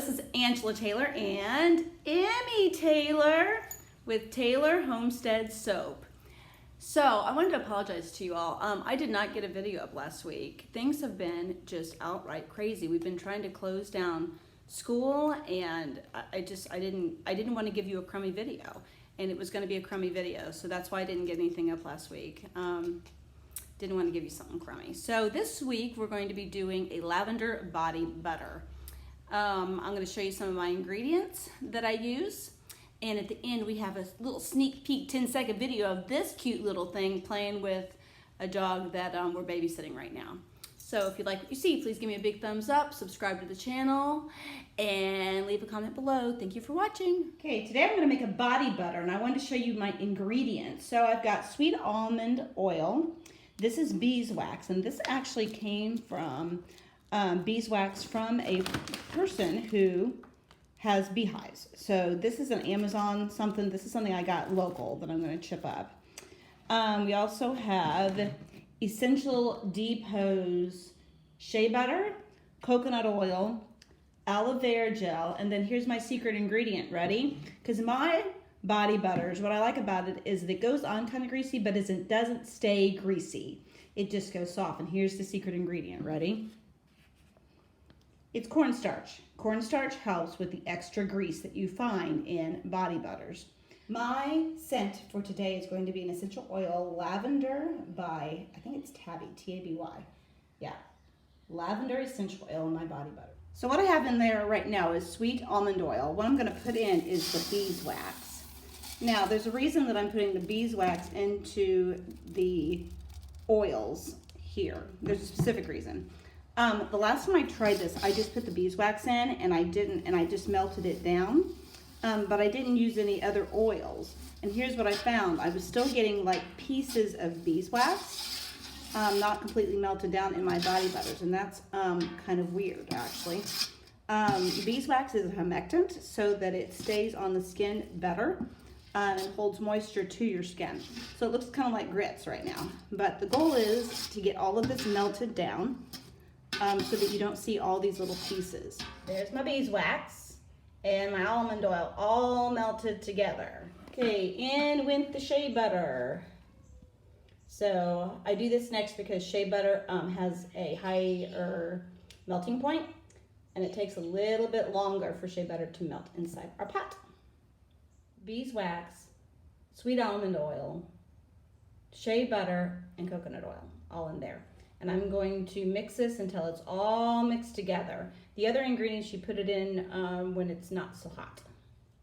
this is Angela Taylor and Emmy Taylor with Taylor Homestead Soap. So I wanted to apologize to you all. I did not get a video up last week. Things have been just outright crazy. We've been trying to close down school, and I didn't want to give you a crummy video, and it was going to be a crummy video, so that's why I didn't get anything up last week. Didn't want to give you something crummy. So this week we're going to be doing a lavender body butter. I'm going to show you some of my ingredients that I use, and at the end we have a little sneak peek 10-second video of this cute little thing playing with a dog that we're babysitting right now. So if you like what you see, please give me a big thumbs up, subscribe to the channel, and leave a comment below. Thank you for watching. Okay, today I'm going to make a body butter, and I wanted to show you my ingredients. So I've got sweet almond oil. This is beeswax, and this actually came from beeswax from a person who has beehives. So this is an Amazon something. This is something I got local that I'm going to chip up. We also have Essential Depot's shea butter, coconut oil, aloe vera gel, and then here's my secret ingredient. Ready? Because my body butters, what I like about it is that it goes on kind of greasy, but it doesn't stay greasy. It just goes soft. And here's the secret ingredient. Ready? It's cornstarch. Cornstarch helps with the extra grease that you find in body butters. My scent for today is going to be an essential oil, lavender by, I think it's Tabby, T-A-B-Y. Yeah, lavender essential oil in my body butter. So what I have in there right now is sweet almond oil. What I'm going to put in is the beeswax. Now, there's a reason that I'm putting the beeswax into the oils here. There's a specific reason. The last time I tried this, I just put the beeswax in and I just melted it down. But I didn't use any other oils. And here's what I found. I was still getting like pieces of beeswax, not completely melted down in my body butters. And that's kind of weird, actually. Beeswax is a humectant so that it stays on the skin better and holds moisture to your skin. So it looks kind of like grits right now. But the goal is to get all of this melted down so that you don't see all these little pieces. There's my beeswax and my almond oil all melted together. Okay, in went the shea butter. So I do this next because shea butter has a higher melting point, and it takes a little bit longer for shea butter to melt inside our pot. Beeswax, sweet almond oil, shea butter, and coconut oil all in there. And I'm going to mix this until it's all mixed together. The other ingredients, you put it in when it's not so hot.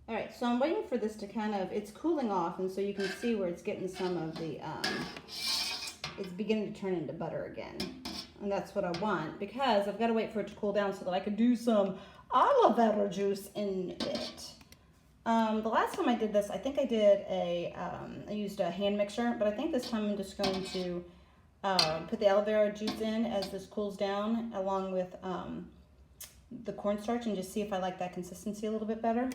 All right, so I'm waiting for this to kind of, it's cooling off, and so you can see where it's getting some of the, it's beginning to turn into butter again. And that's what I want, because I've got to wait for it to cool down so that I can do some aloe vera juice in it. The last time I did this, I think I did I used a hand mixer, but I think this time I'm just going to put the aloe vera juice in as this cools down, along with the cornstarch, and just see if I like that consistency a little bit better.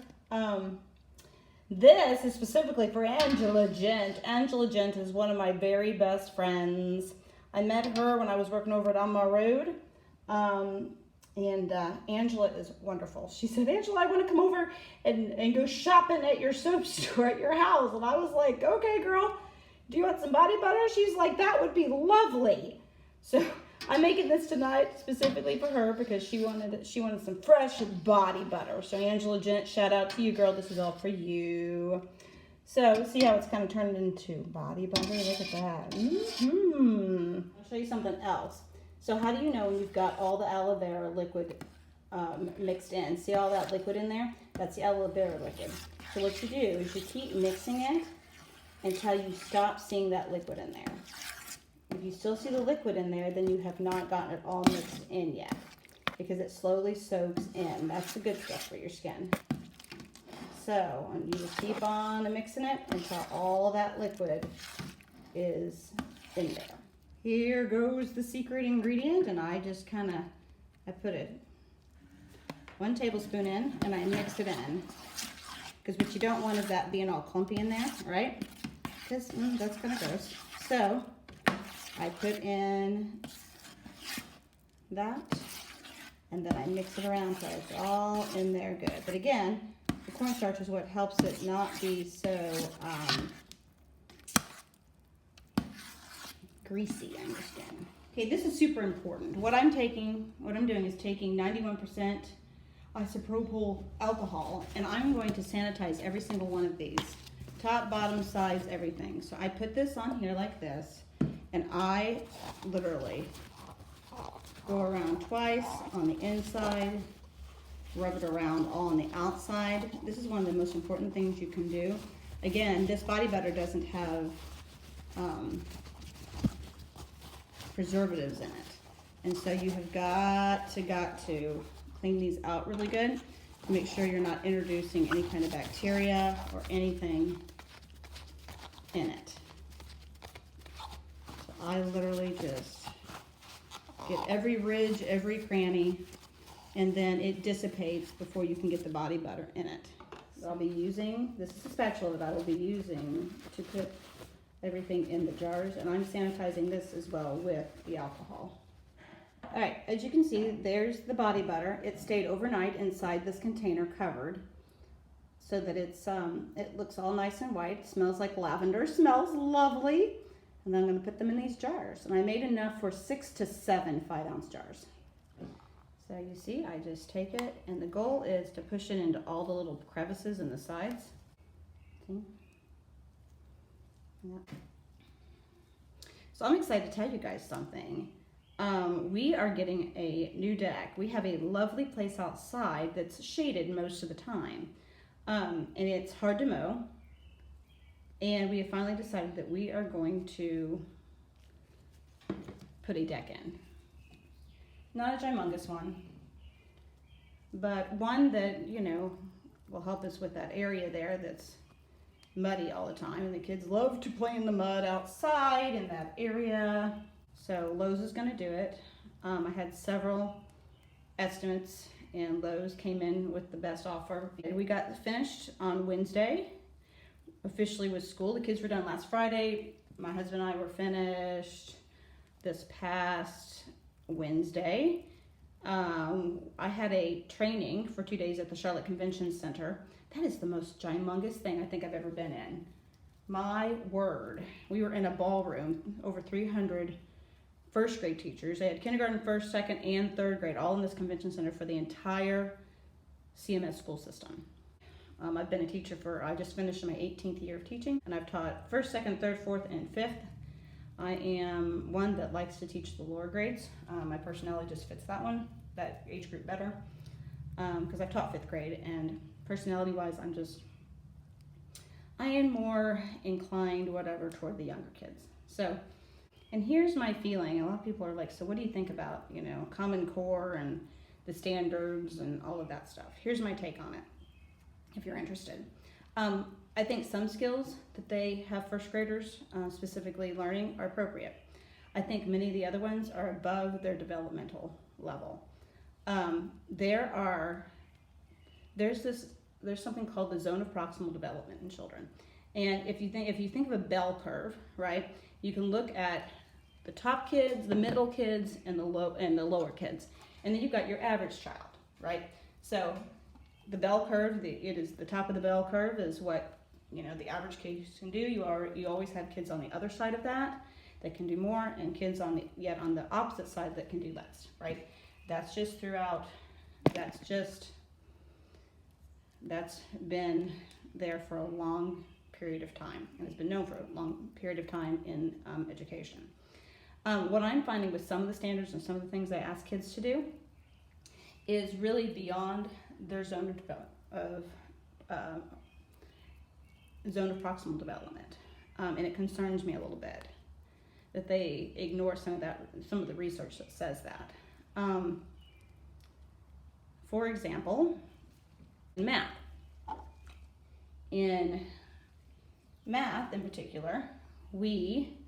This is specifically for Angela Gent. Angela Gent is one of my very best friends. I met her when I was working over at On My Road. And Angela is wonderful. She said, Angela, I want to come over and go shopping at your soap store at your house. And I was like, okay, girl, do you want some body butter? She's like, that would be lovely. So I'm making this tonight specifically for her because she wanted some fresh body butter. So Angela Gent, shout out to you, girl. This is all for you. So see how it's kind of turned into body butter? Look at that. I'll show you something else. So how do you know when you've got all the aloe vera liquid mixed in? See all that liquid in there? That's the aloe vera liquid. So what you do is you keep mixing it until you stop seeing that liquid in there. If you still see the liquid in there, then you have not gotten it all mixed in yet, because it slowly soaks in. That's the good stuff for your skin. So you just keep on mixing it until all that liquid is in there. Here goes the secret ingredient, and I just kind of, I put it 1 tablespoon in, and I mix it in. Because what you don't want is that being all clumpy in there, right? Because that's kind of gross. So I put in that, and then I mix it around so it's all in there good. But again, the cornstarch is what helps it not be so greasy on your skin. Okay, this is super important. What I'm doing is taking 91% isopropyl alcohol, and I'm going to sanitize every single one of these. Top, bottom, sides, everything. So I put this on here like this, and I literally go around twice on the inside, rub it around all on the outside. This is one of the most important things you can do. Again, this body butter doesn't have preservatives in it. And so you have got to clean these out really good to make sure you're not introducing any kind of bacteria or anything in it. So I literally just get every ridge, every cranny, and then it dissipates before you can get the body butter in it. So I'll be using, this is a spatula that I will be using to put everything in the jars, and I'm sanitizing this as well with the alcohol. All right, as you can see, there's the body butter. It stayed overnight inside this container covered so that it's it looks all nice and white. Smells like lavender, smells lovely. And then I'm gonna put them in these jars. And I made enough for 6 to 7 5-ounce jars. So you see, I just take it, and the goal is to push it into all the little crevices in the sides. See? Yeah. So I'm excited to tell you guys something. We are getting a new deck. We have a lovely place outside that's shaded most of the time. And it's hard to mow. And we have finally decided that we are going to put a deck in. Not a humongous one, but one that, you know, will help us with that area there that's muddy all the time. And the kids love to play in the mud outside in that area. So Lowe's is going to do it. I had several estimates, and Lowe's came in with the best offer. We got finished on Wednesday, officially with school. The kids were done last Friday. My husband and I were finished this past Wednesday. I had a training for 2 days at the Charlotte Convention Center. That is the most gymongous thing I think I've ever been in. My word. We were in a ballroom, over 300 first grade teachers. They had kindergarten, first, second, and third grade, all in this convention center for the entire CMS school system. I've been a teacher I just finished my 18th year of teaching, and I've taught first, second, third, fourth, and fifth. I am one that likes to teach the lower grades. My personality just fits that age group better, because I've taught fifth grade, and personality-wise, I am more inclined, whatever, toward the younger kids. So, and here's my feeling. A lot of people are like, so what do you think about, you know, Common Core and the standards and all of that stuff? Here's my take on it, if you're interested. I think some skills that they have first graders specifically learning are appropriate. I think many of the other ones are above their developmental level. There's something called the zone of proximal development in children. And if you think of a bell curve, right? You can look at the top kids, the middle kids, and the lower kids. And then you've got your average child, right? So the bell curve, the top of the bell curve is what, you know, the average kids can do. You always have kids on the other side of that can do more, and kids on the opposite side that can do less, right? That's been there for a long period of time, and it's been known for a long period of time in education. What I'm finding with some of the standards and some of the things I ask kids to do is really beyond their zone of proximal development, and it concerns me a little bit that they ignore some of the research that says that. For example, math. In math in particular, we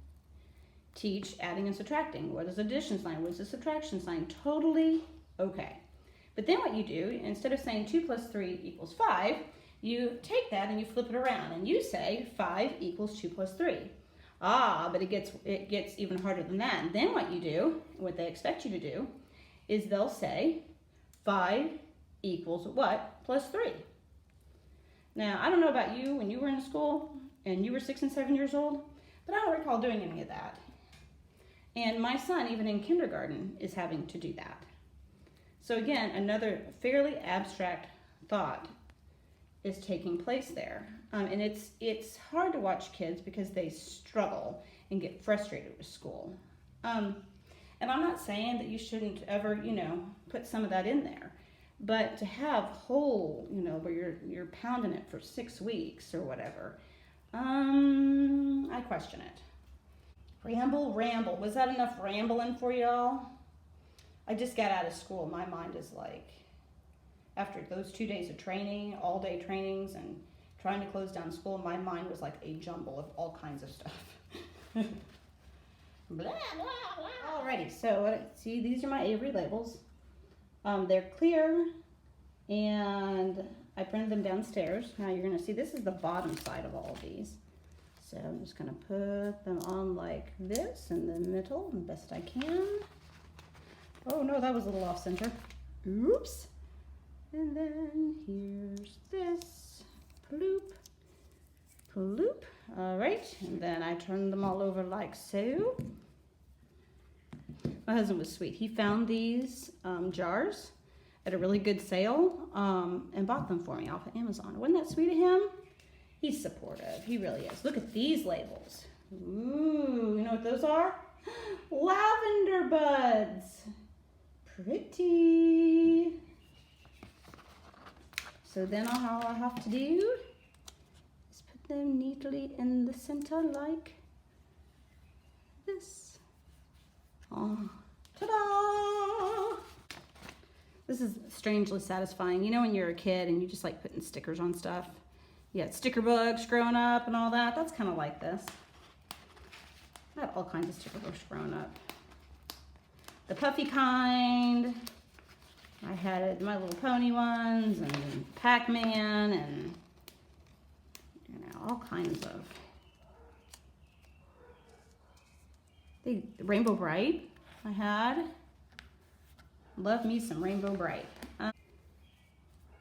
teach adding and subtracting. What is addition sign? What is a subtraction sign? Totally okay. But then what you do, instead of saying 2 plus 3 equals 5, you take that and you flip it around and you say 5 equals 2 plus 3. But it gets even harder than that. And then what you do, what they expect you to do, is they'll say 5 equals what? Plus 3. Now, I don't know about you when you were in school and you were 6 and 7 years old, but I don't recall doing any of that. And my son, even in kindergarten, is having to do that. So again, another fairly abstract thought is taking place there. And it's hard to watch kids because they struggle and get frustrated with school. And I'm not saying that you shouldn't ever, put some of that in there. But to have whole, where you're pounding it for 6 weeks or whatever, I question it. Ramble. Was that enough rambling for y'all? I just got out of school. My mind is like, after those 2 days of training, all day trainings, and trying to close down school, my mind was like a jumble of all kinds of stuff. Blah, blah, blah. Alrighty, so see, these are my Avery labels. They're clear, and I printed them downstairs. Now you're gonna see, this is the bottom side of all of these. So I'm just gonna put them on like this in the middle, the best I can. Oh no, that was a little off center. Oops. And then here's this. Ploop. Ploop. All right, and then I turn them all over like so. My husband was sweet. He found these jars at a really good sale and bought them for me off of Amazon. Wasn't that sweet of him? He's supportive. He really is. Look at these labels. Ooh, you know what those are? Lavender buds. Pretty. So then all I have to do is put them neatly in the center like this. Oh, ta-da! This is strangely satisfying. You know when you're a kid and you just like putting stickers on stuff? You had sticker books growing up and all that. That's kind of like this. I had all kinds of sticker books growing up. The puffy kind. I had My Little Pony ones and Pac-Man and all kinds of. The Rainbow Bright I had. Love me some Rainbow Bright.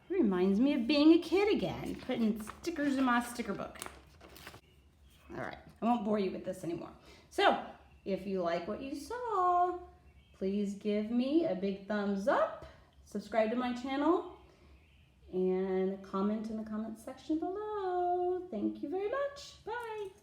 Reminds me of being a kid again, putting stickers in my sticker book. All right, I won't bore you with this anymore. So, if you like what you saw, please give me a big thumbs up, subscribe to my channel, and comment in the comment section below. Thank you very much. Bye.